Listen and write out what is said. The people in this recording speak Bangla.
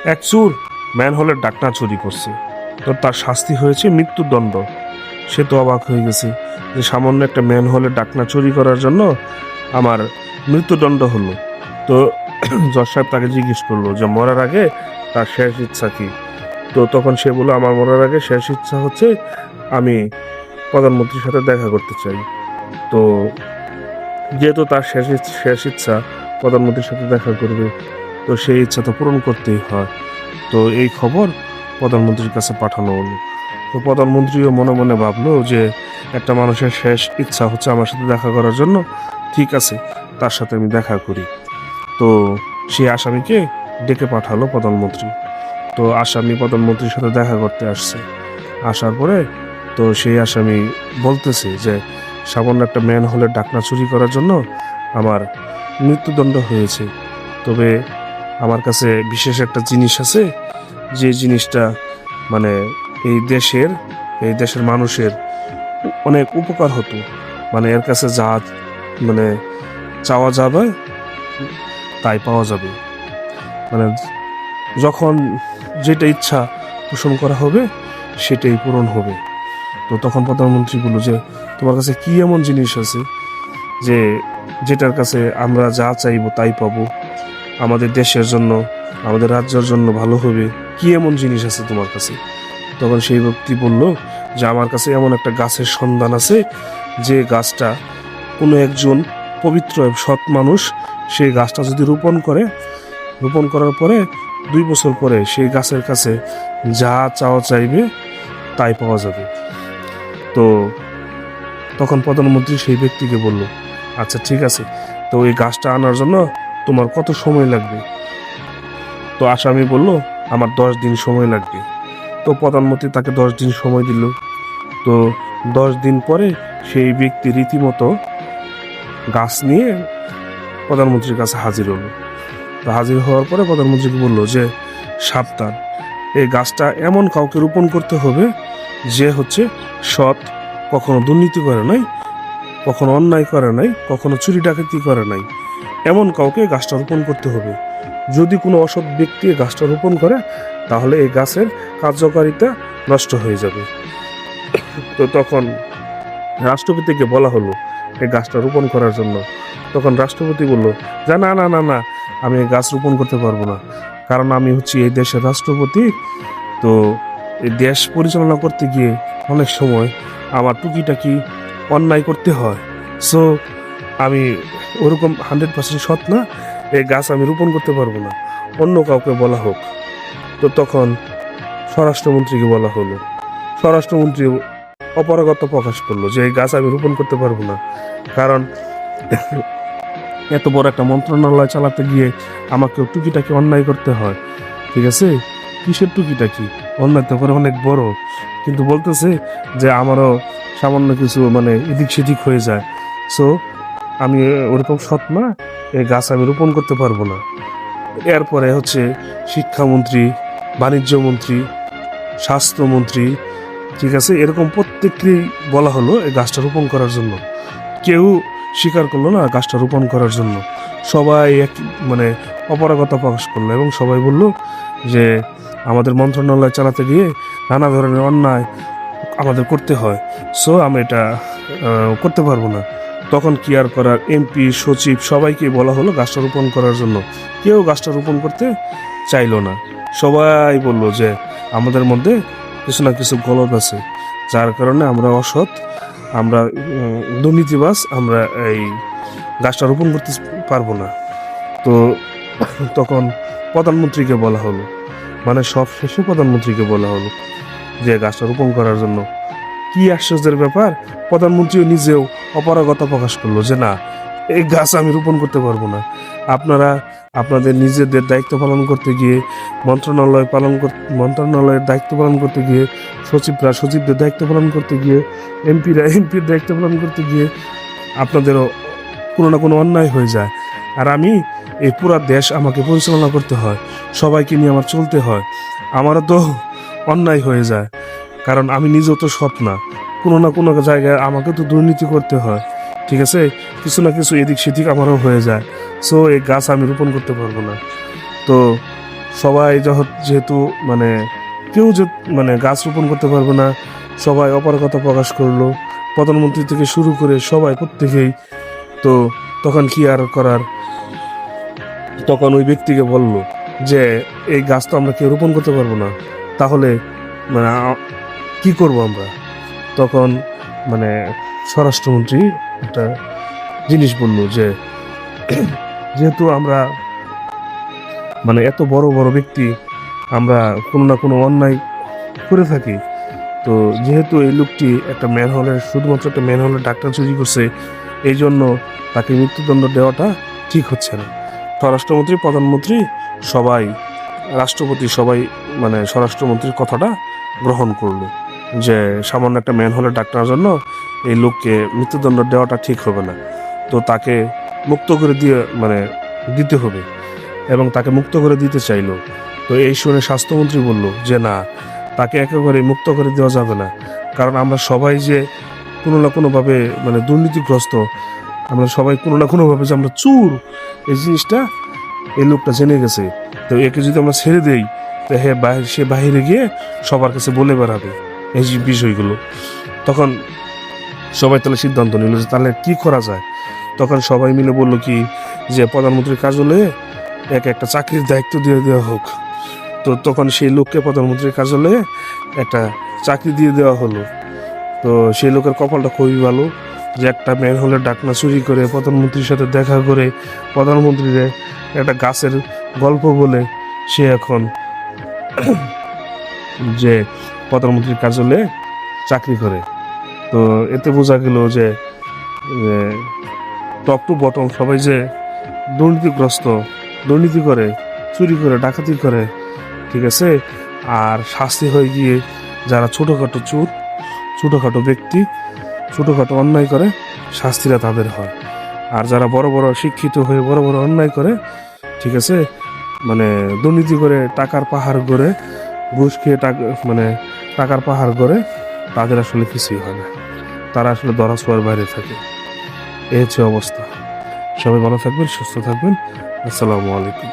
এক চোর ম্যানহোলের ডাকনা চুরি করছে, তো তার শাস্তি হয়েছে মৃত্যুদণ্ড। সে তো অবাক হয়ে গেছে যে সামান্য একটা ম্যানহোলের ডাকনা চুরি করার জন্য আমার মৃত্যুদণ্ড হলো। তো জজ সাহেব তাকে জিজ্ঞেস করলো যে মরার আগে তার শেষ ইচ্ছা কি। তো তখন সে বললো, আমার মরার আগে শেষ ইচ্ছা হচ্ছে আমি প্রধানমন্ত্রীর সাথে দেখা করতে চাই। তো যেহেতু তার শেষ ইচ্ছা প্রধানমন্ত্রীর সাথে দেখা করবে, তো সেই ইচ্ছা তো পূরণ করতেই হয়। তো এই খবর প্রধানমন্ত্রীর কাছে পাঠানো হলো। তো প্রধানমন্ত্রীও মনে মনে ভাবলো যে একটা মানুষের শেষ ইচ্ছা হচ্ছে আমার সাথে দেখা করার জন্য, ঠিক আছে তার সাথে আমি দেখা করি। তো সেই আসামিকে ডেকে পাঠালো প্রধানমন্ত্রী। তো আসামি প্রধানমন্ত্রীর সাথে দেখা করতে আসছে। আসার পরে তো সেই আসামি বলতেছে যে সামান্য একটা ম্যানহোলের ডাকনা চুরি করার জন্য আমার মৃত্যুদণ্ড হয়েছে, তবে আমার কাছে বিশেষ একটা জিনিস আছে, যে জিনিসটা মানে এই দেশের মানুষের অনেক উপকার হতো। মানে এর কাছে যা মানে চাওয়া যাবে তাই পাওয়া যাবে, মানে যখন যেটা ইচ্ছা পোষণ করা হবে সেটাই পূরণ হবে। তো তখন প্রধানমন্ত্রী বলল যে তোমার কাছে কি এমন জিনিস আছে যে যেটার কাছে আমরা যা চাইবো তাই পাবো, আমাদের দেশের জন্য আমাদের রাজ্যের জন্য ভালো হবে, কি এমন জিনিস আছে তোমার কাছে? তখন সেই ব্যক্তি বলল যে আমার কাছে এমন একটা গাছের সন্ধান আছে, যে গাছটা কোনো একজন পবিত্র সৎ মানুষ সেই গাছটা যদি রোপণ করার পরে 2 বছর পরে সেই গাছের কাছে যা চাওয়া চাইবে তাই পাওয়া যাবে। তো তখন প্রধানমন্ত্রী সেই ব্যক্তিকে বলল, আচ্ছা ঠিক আছে, তো এই গাছটা আনার জন্য তোমার কত সময় লাগবে? তো আসামি বলল, আমার 10 দিন সময় লাগবে। তো প্রধানমন্ত্রী তাকে 10 দিন সময় দিল। তো 10 দিন পরে সেই ব্যক্তি রীতিমতো গাছ নিয়ে প্রধানমন্ত্রীর কাছে হাজির হলো। তো হাজির হওয়ার পরে প্রধানমন্ত্রীকে বলল যে সাবধান, এই গাছটা এমন কাউকে রোপণ করতে হবে যে হচ্ছে সৎ, কখনো দুর্নীতি করে নাই, কখনো অন্যায় করে নাই, কখনো চুরি ডাকাতি করে নাই, এমন কাউকে গাছটা রোপণ করতে হবে। যদি কোনো অসৎ ব্যক্তি এই গাছটা রোপণ করে তাহলে এই গাছের কার্যকারিতা নষ্ট হয়ে যাবে। তো তখন রাষ্ট্রপতিকে বলা হলো এই গাছটা রোপণ করার জন্য। তখন রাষ্ট্রপতি বলল যে না না না না, আমি এই গাছ রোপণ করতে পারবো না, কারণ আমি হচ্ছি এই দেশের রাষ্ট্রপতি। তো এই দেশ পরিচালনা করতে গিয়ে অনেক সময় আমার টুকিটাকি অন্যায় করতে হয়। সো আমি ওরকম 100% সৎ না, এই গাছ আমি রোপণ করতে পারবো না, অন্য কাউকে বলা হোক। তো তখন স্বরাষ্ট্রমন্ত্রীকে বলা হলো। স্বরাষ্ট্রমন্ত্রী অপারগতা প্রকাশ করলো যে এই গাছ আমি রোপণ করতে পারবো না, কারণ এত বড় একটা মন্ত্রণালয় চালাতে গিয়ে আমাকে টুকিটাকি অন্যায় করতে হয়। ঠিক আছে, কিসের টুকিটাকি? অন্যায় তো করে অনেক বড়, কিন্তু বলতেছে যে আমারও সামান্য কিছু মানে এদিক সেদিক হয়ে যায়। সো আমি ওরকম সৎ না, এই গাছ আমি রোপণ করতে পারবো না। এরপরে হচ্ছে শিক্ষামন্ত্রী, বাণিজ্য মন্ত্রী, স্বাস্থ্যমন্ত্রী, ঠিক আছে, এরকম প্রত্যেককেই বলা হলো এই গাছটা রোপণ করার জন্য। কেউ স্বীকার করলো না গাছটা রোপণ করার জন্য। সবাই এক মানে অপারগতা প্রকাশ করলো এবং সবাই বলল যে আমাদের মন্ত্রণালয় চালাতে গিয়ে নানা ধরনের অন্যায় আমাদের করতে হয়, সো আমি এটা করতে পারবো না। তখন কি আর করার, এমপি, সচিব সবাইকে বলা হলো গাছটা রোপণ করার জন্য। কেউ গাছটা রোপণ করতে চাইলো না। সবাই বলল যে আমাদের মধ্যে কিছু না কিছু গলদ আছে, যার কারণে আমরা অসৎ, আমরা দুর্নীতিবাজ, আমরা এই গাছটা রোপণ করতে পারবো না। তো তখন প্রধানমন্ত্রীকে বলা হলো, মানে সব শেষে প্রধানমন্ত্রীকে বলা হলো যে গাছটা রোপণ করার জন্য। কি আশ্চর্যের ব্যাপার, প্রধানমন্ত্রীও নিজেও অপারগতা প্রকাশ করলো যে না, এই গাছ আমি রোপণ করতে পারবো না। আপনারা আপনাদের নিজেদের দায়িত্ব পালন করতে গিয়ে, মন্ত্রণালয়ের দায়িত্ব পালন করতে গিয়ে, সচিবরা সচিবদের দায়িত্ব পালন করতে গিয়ে, এমপির দায়িত্ব পালন করতে গিয়ে আপনাদেরও কোনো না কোনো অন্যায় হয়ে যায়। আর আমি এই পুরা দেশ আমাকে পরিচালনা করতে হয়, সবাইকে নিয়ে আমার চলতে হয়, আমারও তো অন্যায় হয়ে যায়, কারণ আমি নিজেও তো সৎ না, কোনো না কোনো জায়গায় আমাকে তো দুর্নীতি করতে হয়। ঠিক আছে, কিছু না কিছু এদিক সেদিক আমারও হয়ে যায়। সো এই গাছ আমি রোপণ করতে পারবো না। তো সবাই যেহেতু মানে কেউ যে মানে গাছ রোপণ করতে পারবে না, সবাই অপারগতা প্রকাশ করলো, প্রধানমন্ত্রী থেকে শুরু করে সবাই প্রত্যেকেই। তো তখন কি আর করার, তখন ওই ব্যক্তিকে বলল যে এই গাছ তো আমরা কেউ রোপণ করতে পারবো না, তাহলে মানে কি করব আমরা। তখন মানে স্বরাষ্ট্রমন্ত্রী একটা জিনিস বলল যে যেহেতু আমরা মানে এত বড় বড় ব্যক্তি, আমরা কোনো না কোনো অন্যায় করে থাকি, তো যেহেতু এই লোকটি শুধুমাত্র একটা ম্যানহোলের ডাক্তার চুরি করছে, এই জন্য তাকে মৃত্যুদণ্ড দেওয়াটা ঠিক হচ্ছে না। স্বরাষ্ট্রমন্ত্রী, প্রধানমন্ত্রী সবাই, রাষ্ট্রপতি সবাই মানে স্বরাষ্ট্রমন্ত্রীর কথাটা গ্রহণ করলো যে সামান্য একটা ম্যানহোলের ডাক্তারের জন্য এই লোককে মৃত্যুদণ্ড দেওয়াটা ঠিক হবে না, তো তাকে মুক্ত করে দিতে হবে, এবং তাকে মুক্ত করে দিতে চাইলো। তো এই শুনে স্বাস্থ্যমন্ত্রী বলল যে না, তাকে একেবারে মুক্ত করে দেওয়া যাবে না, কারণ আমরা সবাই যে কোনো না কোনোভাবে মানে দুর্নীতিগ্রস্ত, আমরা সবাই কোনো না কোনোভাবে যে আমরা চোর, এই জিনিসটা এই লোকটা জেনে গেছে। তো একে যদি আমরা ছেড়ে দেই, তো সে বাইরে গিয়ে সবার কাছে বলে বেড়াবে এই যে বিষয়গুলো। তখন সবাই তাহলে সিদ্ধান্ত নিল যে তাহলে কি করা যায়। তখন সবাই মিলে বলল কি যে প্রধানমন্ত্রীর কার্যালয়ে একটা চাকরির দায়িত্ব দিয়ে দেওয়া হোক। তো তখন সেই লোককে প্রধানমন্ত্রীর কার্যালয়ে একটা চাকরি দিয়ে দেওয়া হলো। তো সেই লোকের কপালটা খুবই ভালো যে একটা ম্যানহোলের ডাকনা চুরি করে প্রধানমন্ত্রীর সাথে দেখা করে প্রধানমন্ত্রীর একটা গাছের গল্প বলে সে এখন যে প্রধানমন্ত্রীর কার্যালয়ে চাকরি করে। তো এতে বোঝা গেল যে টপ টু বটম সবাই যে দুর্নীতিগ্রস্ত, দুর্নীতি করে, চুরি করে, ডাকাতি করে, ঠিক আছে। আর শাস্তি হয়ে গিয়ে যারা ছোটোখাটো চোর, ছোটোখাটো ব্যক্তি, ছোটোখাটো অন্যায় করে, শাস্তিরা তাদের হয়। আর যারা বড় বড় শিক্ষিত হয়ে বড় বড় অন্যায় করে, ঠিক আছে, মানে দুর্নীতি করে, টাকার পাহাড় গড়ে, ঘুষ খেয়ে টাকার পাহাড় গড়ে, তাদের আসলে কিছুই হয় না, তারা আসলে ধরা ছোঁয়ার বাইরে থাকে। এই হচ্ছে অবস্থা। সবাই ভালো থাকবেন, সুস্থ থাকবেন। আসসালামু আলাইকুম।